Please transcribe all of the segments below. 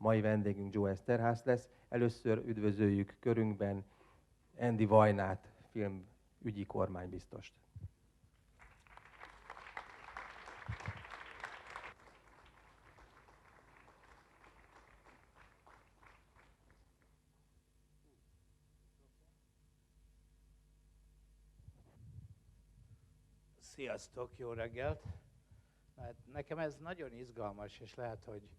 Mai vendégünk Joe Eszterhas lesz. Először üdvözöljük körünkben Andy Vajnát, filmügyi kormánybiztost. Sziasztok, jó reggelt! Hát nekem ez nagyon izgalmas, és lehet, hogy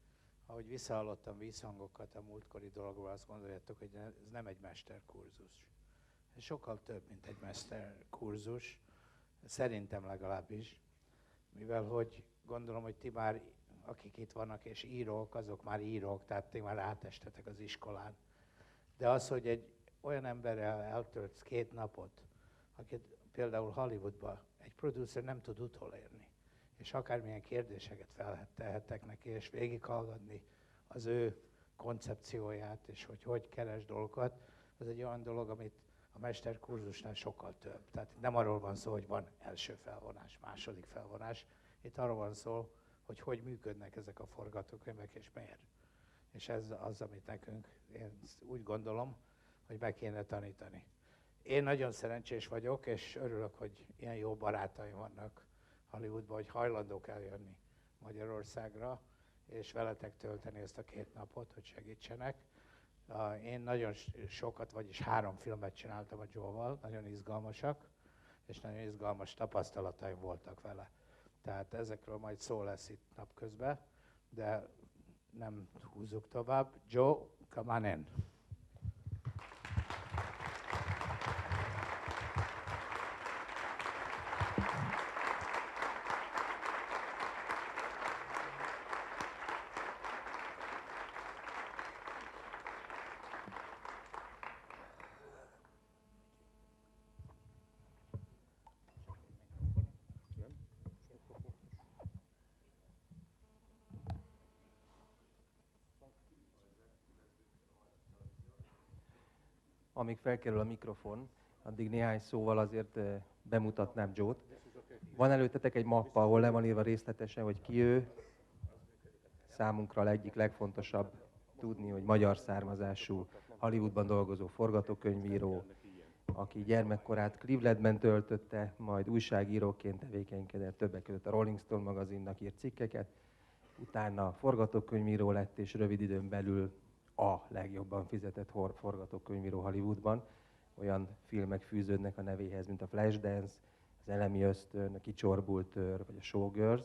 ahogy visszahallottam vízhangokat a múltkori dologról, azt gondoljátok, hogy ez nem egy mesterkurzus. Ez sokkal több, mint egy mesterkurzus, szerintem legalábbis, mivel hogy gondolom, hogy ti már, akik itt vannak és írók, azok már írók, tehát ti már átestetek az iskolán. De az, hogy egy olyan emberrel eltöltsz 2 napot, akit például Hollywoodban egy producer nem tud utolérni, és akármilyen kérdéseket feltehetek neki, és végighallgatni az ő koncepcióját, és hogy keres dolgokat, az egy olyan dolog, amit a mesterkurzusnál sokkal több. Tehát nem arról van szó, hogy van első felvonás, második felvonás, itt arról van szó, hogy működnek ezek a forgatókönyvek, és miért. És ez az, amit nekünk, én úgy gondolom, hogy meg kéne tanítani. Én nagyon szerencsés vagyok, és örülök, hogy ilyen jó barátaim vannak Hollywoodban, hogy hajlandók eljönni Magyarországra, és veletek tölteni ezt a 2 napot, hogy segítsenek. Én nagyon sokat, vagyis 3 filmet csináltam a Joe-val, nagyon izgalmasak, és nagyon izgalmas tapasztalataim voltak vele. Tehát ezekről majd szó lesz itt napközben, de nem húzzuk tovább. Joe, come on in. Amíg felkerül a mikrofon, addig néhány szóval azért bemutatnám Joe-t. Van előttetek egy mappa, ahol le van írva részletesen, hogy ki ő. Számunkra egyik legfontosabb tudni, hogy magyar származású, Hollywoodban dolgozó forgatókönyvíró, aki gyermekkorát Clevelandben töltötte, majd újságíróként tevékenykedett, többek között a Rolling Stone magazinnak írt cikkeket, utána forgatókönyvíró lett, és rövid időn belül a legjobban fizetett forgatókönyvíró Hollywoodban. Olyan filmek fűződnek a nevéhez, mint a Flashdance, az Elemi ösztön, a Kicsorbult tör, vagy a Showgirls.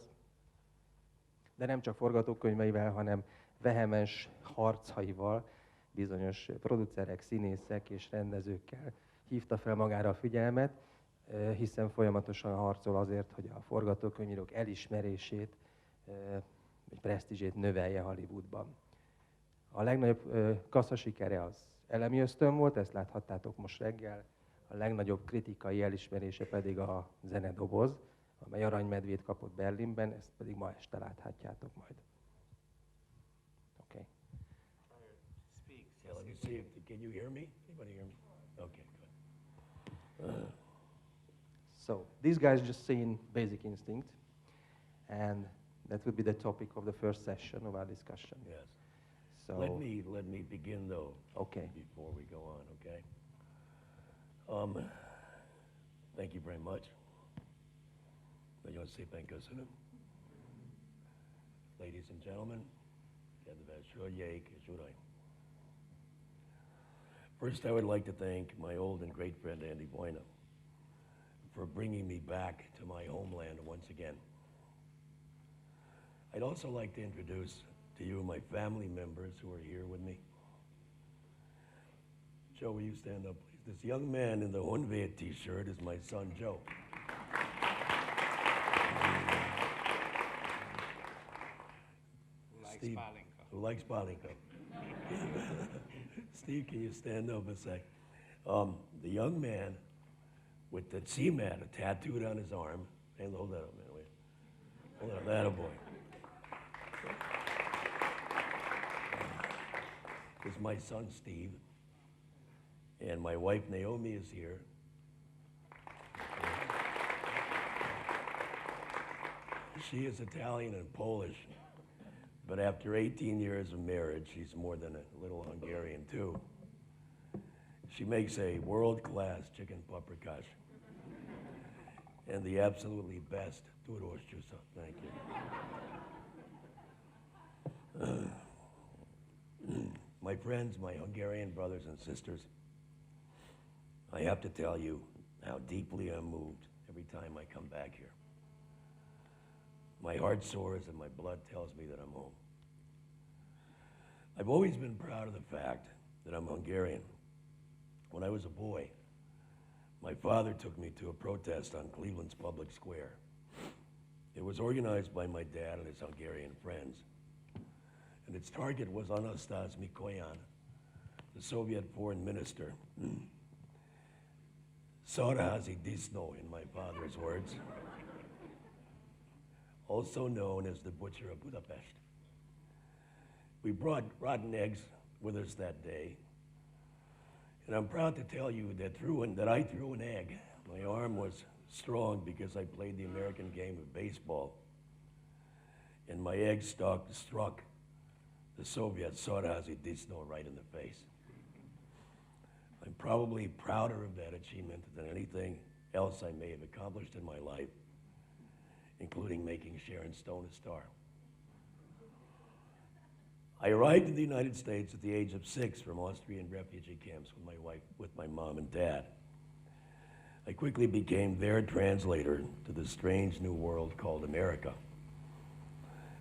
De nem csak forgatókönyveivel, hanem vehemens harcaival, bizonyos producerek, színészek és rendezőkkel hívta fel magára a figyelmet, hiszen folyamatosan harcol azért, hogy a forgatókönyvírók elismerését, vagy presztízsét növelje Hollywoodban. A legnagyobb kaszasikere az Elemi ösztön volt, ezt láthattátok most reggel, a legnagyobb kritikai elismerése pedig a Zenedoboz, amely aranymedvét kapott Berlinben, ezt pedig ma este láthatjátok majd. Okay. Yeah, let me see. Can you hear me? Anybody hear me? Okay, good. So, these guys just seen Basic Instinct, and that would be the topic of the first session of our discussion. Yes. So, Let me begin though. Okay. Before we go on, okay? Thank you very much. Nagyon szépen köszönöm. Ladies and gentlemen, kedves hölgyeik és uraim. First, I would like to thank my old and great friend Andy Boyna for bringing me back to my homeland once again. I'd also like to introduce to you my family members who are here with me. Joe, will you stand up, please? This young man in the Honvéd t-shirt is my son, Joe. Steve, who likes Palinka. Steve, can you stand up a sec? The young man with the CMAT tattooed on his arm. Hey, hold that up, man. Wait. Hold that up, that a boy. This is my son, Steve. And my wife, Naomi, is here. She is Italian and Polish. But after 18 years of marriage, she's more than a little Hungarian too. She makes a world-class chicken paprikash and the absolutely best turos juice. Thank you. My friends, my Hungarian brothers and sisters, I have to tell you how deeply I'm moved every time I come back here. My heart soars and my blood tells me that I'm home. I've always been proud of the fact that I'm Hungarian. When I was a boy, my father took me to a protest on Cleveland's public square. It was organized by my dad and his Hungarian friends, and its target was Eszterhas Mikoyan, the Soviet foreign minister. Eszterházi Disznó, in my father's words, also known as the Butcher of Budapest. We brought rotten eggs with us that day, and I'm proud to tell you that I threw an egg. My arm was strong because I played the American game of baseball, and my egg struck the Soviet Eszterházi Disznó right in the face. I'm probably prouder of that achievement than anything else I may have accomplished in my life, including making Sharon Stone a star. I arrived in the United States at the age of 6 from Austrian refugee camps with my mom and dad. I quickly became their translator to the strange new world called America.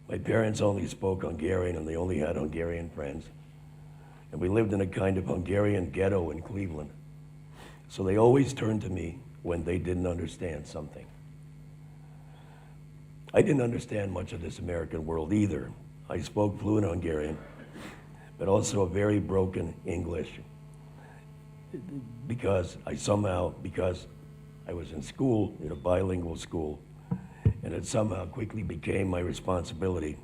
My parents only spoke Hungarian and they only had Hungarian friends. And we lived in a kind of Hungarian ghetto in Cleveland. So they always turned to me when they didn't understand something. I didn't understand much of this American world either. I spoke fluent Hungarian, but also a very broken English because I was in school, in a bilingual school, and it somehow quickly became my responsibility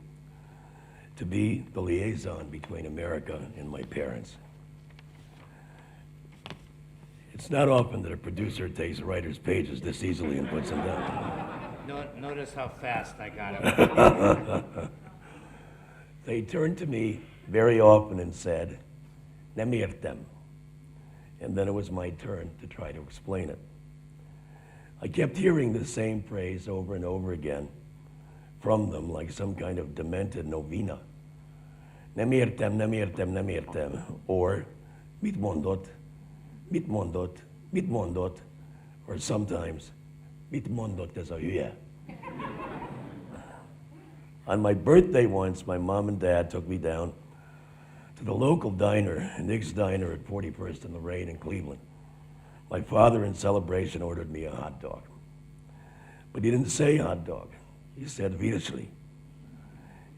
to be the liaison between America and my parents. It's not often that a producer takes a writer's pages this easily and puts them down. Notice how fast I got it. They turned to me very often and said, "Nem értem." And then it was my turn to try to explain it. I kept hearing the same phrase over and over again from them like some kind of demented novena. Nem értem, nem értem, nem értem. Or, mit mondott, mit mondott, mit mondott. Or sometimes, mit mondott ez a hülye. On my birthday once, my mom and dad took me down to the local diner, Nick's Diner at 41st and Lorraine in Cleveland. My father, in celebration, ordered me a hot dog. But he didn't say hot dog. He said Wiedersli.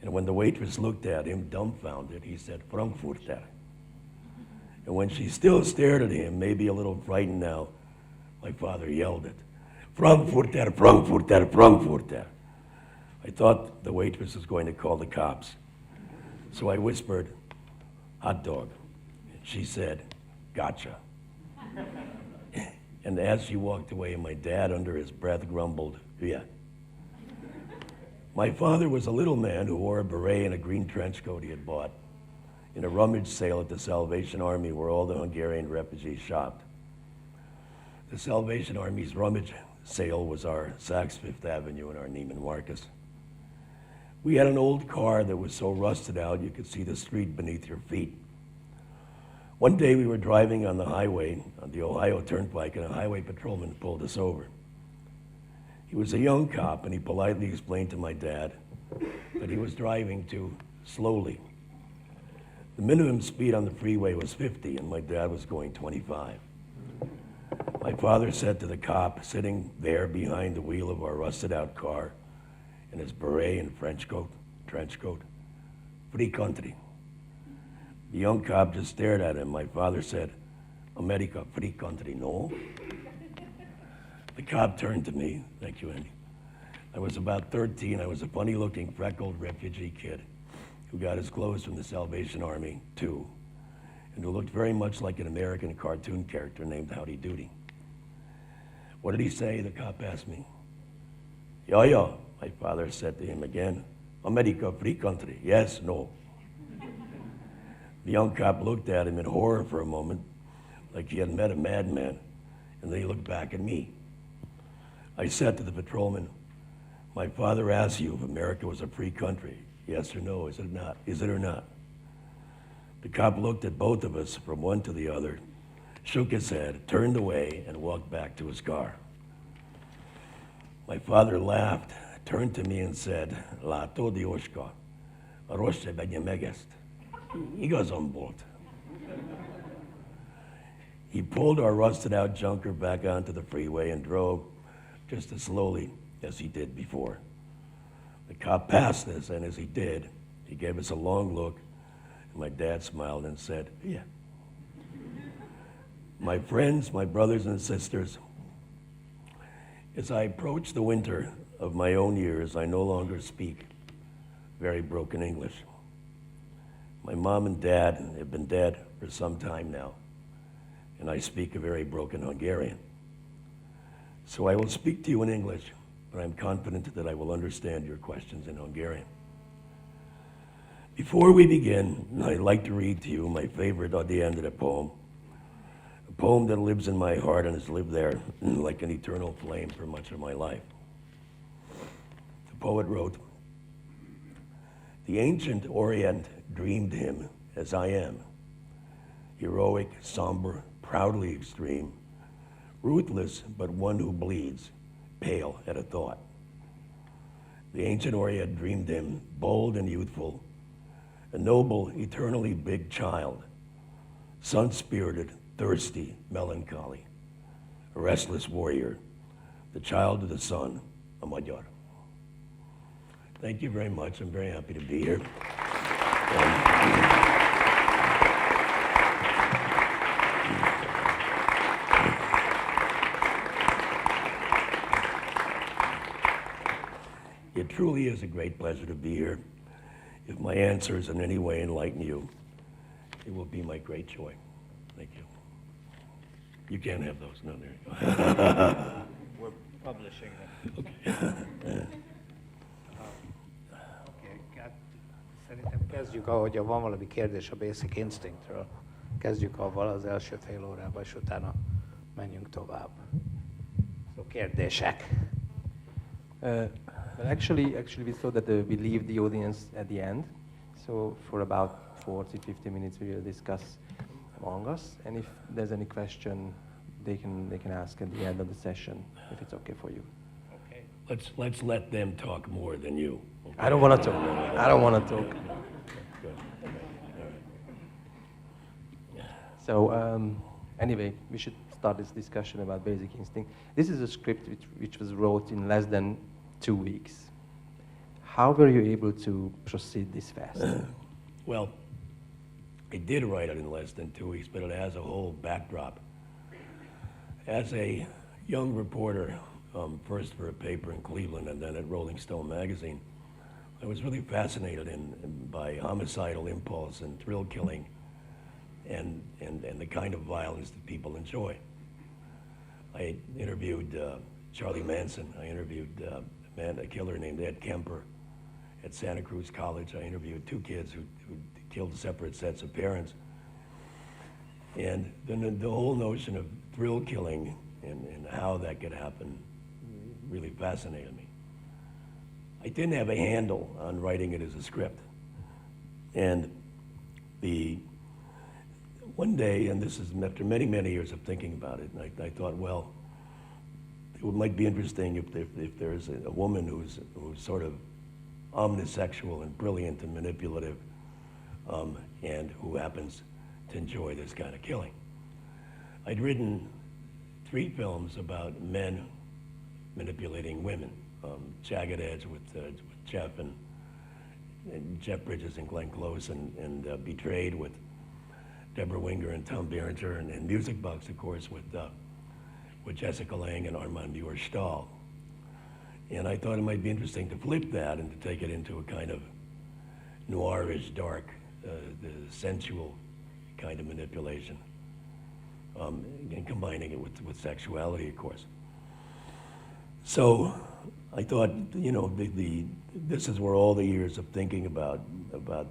And when the waitress looked at him, dumbfounded, he said Frankfurter. And when she still stared at him, maybe a little frightened now, my father yelled it, Frankfurter, Frankfurter, Frankfurter. I thought the waitress was going to call the cops. So I whispered, hot dog. And she said, gotcha. And as she walked away, my dad, under his breath, grumbled, yeah. My father was a little man who wore a beret and a green trench coat he had bought in a rummage sale at the Salvation Army where all the Hungarian refugees shopped. The Salvation Army's rummage sale was our Saks Fifth Avenue and our Neiman Marcus. We had an old car that was so rusted out you could see the street beneath your feet. One day we were driving on the highway, on the Ohio Turnpike, and a highway patrolman pulled us over. He was a young cop, and he politely explained to my dad that he was driving too slowly. The minimum speed on the freeway was 50, and my dad was going 25. My father said to the cop sitting there behind the wheel of our rusted-out car in his beret and trench coat, free country. The young cop just stared at him. My father said, America, free country, no? The cop turned to me. Thank you, Andy. I was about 13. I was a funny-looking, freckled refugee kid who got his clothes from the Salvation Army, too, and who looked very much like an American cartoon character named Howdy Doody. What did he say? The cop asked me. Yeah, my father said to him again. America, free country. Yes, no. The young cop looked at him in horror for a moment, like he had met a madman, and then he looked back at me. I said to the patrolman, my father asked you if America was a free country. Yes or no, is it not? Is it or not? The cop looked at both of us from one to the other, shook his head, turned away, and walked back to his car. My father laughed, turned to me and said, Látod, Jóska, a rossz se vegye meg ezt. Igazam volt. He pulled our rusted-out junker back onto the freeway and drove just as slowly as he did before. The cop passed us, and as he did, he gave us a long look, and my dad smiled and said, yeah. My friends, my brothers and sisters, as I approach the winter of my own years, I no longer speak very broken English. My mom and dad have been dead for some time now, and I speak a very broken Hungarian. So I will speak to you in English, but I'm confident that I will understand your questions in Hungarian. Before we begin, I'd like to read to you my favorite Adi poem, a poem that lives in my heart and has lived there like an eternal flame for much of my life. The poet wrote, the ancient Orient dreamed him as I am, heroic, somber, proudly extreme, ruthless, but one who bleeds, pale at a thought. The ancient Orient dreamed him bold and youthful, a noble, eternally big child, sun-spirited, thirsty, melancholy, a restless warrior, the child of the sun, a Magyar. Thank you very much. I'm very happy to be here. It truly is a great pleasure to be here. If my answers in any way enlighten you, it will be my great joy. Thank you. You can't have those. No, there you go. We're publishing them. Okay. Szerintem kezdjük, ahogy van valami kérdés a Basic Instinctről. Kezdjük avval az első fél órában, és utána menjünk tovább. So, kérdések. Well, actually, we thought that we leave the audience at the end. So for about 40-50 minutes, we will discuss among us. And if there's any question, they can ask at the end of the session, if it's okay for you. Okay. Let's let them talk more than you. Okay? I don't want to talk. I don't want to talk. Good. So anyway, we should start this discussion about Basic Instinct. This is a script which was wrote in less than 2 weeks. How were you able to proceed this fast? Well, I did write it in less than 2 weeks, but it has a whole backdrop. As a young reporter, first for a paper in Cleveland and then at Rolling Stone magazine, I was really fascinated by homicidal impulse and thrill killing and the kind of violence that people enjoy. I interviewed Charlie Manson. I interviewed a killer named Ed Kemper at Santa Cruz College. I interviewed 2 kids who killed separate sets of parents. And then the whole notion of thrill killing and how that could happen really fascinated me. I didn't have a handle on writing it as a script. And one day, and this is after many, many years of thinking about it, and I thought, well, it might be interesting if there's a woman who's sort of omnisexual and brilliant and manipulative, and who happens to enjoy this kind of killing. I'd written 3 films about men manipulating women, Jagged Edge with Jeff and Jeff Bridges and Glenn Close, and Betrayed with Deborah Winger and Tom Berenger, and Music Box, of course, with Jessica Lange and Armand Muir-Stahl. And I thought it might be interesting to flip that and to take it into a kind of noirish, dark, the sensual kind of manipulation, and combining it with sexuality, of course. So I thought, you know, this is where all the years of thinking about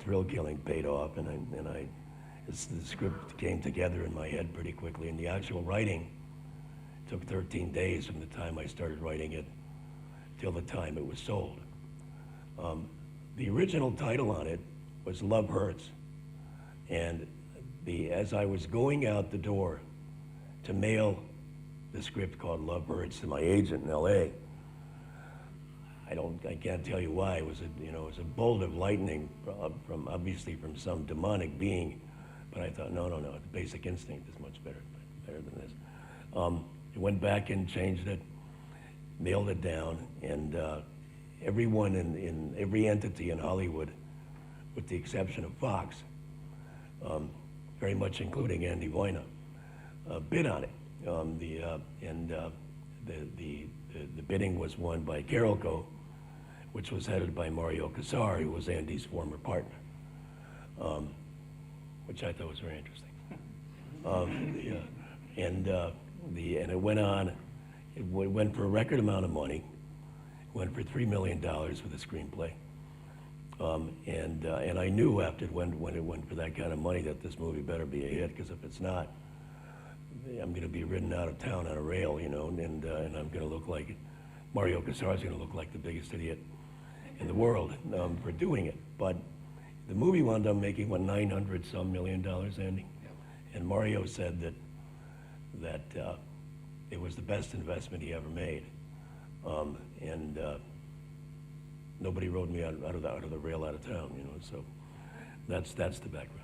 thrill killing paid off, and the script came together in my head pretty quickly, and the actual writing took 13 days from the time I started writing it till the time it was sold. The original title on it was Love Hurts, and as I was going out the door to mail the script called Love Hurts to my agent in L.A., I can't tell you why. It was a bolt of lightning obviously from some demonic being, but I thought, no, the Basic Instinct is much better than this. I went back and changed it, mailed it down, and everyone in every entity in Hollywood, with the exception of Fox, very much including Andy Vajna, bid on it. The bidding was won by Carolco, which was headed by Mario Casar, who was Andy's former partner, which I thought was very interesting. And it went on. It went for a record amount of money. It went for $3 million for the screenplay. And I knew after when it went for that kind of money that this movie better be a hit, because if it's not, I'm going to be ridden out of town on a rail, you know, and I'm going to look like Mario Casar is going to look like the biggest idiot in the world for doing it. But the movie wound up making $900-some million, Andy. Yep. And Mario said that it was the best investment he ever made, and nobody rode me out of the rail out of town, you know. So that's the background.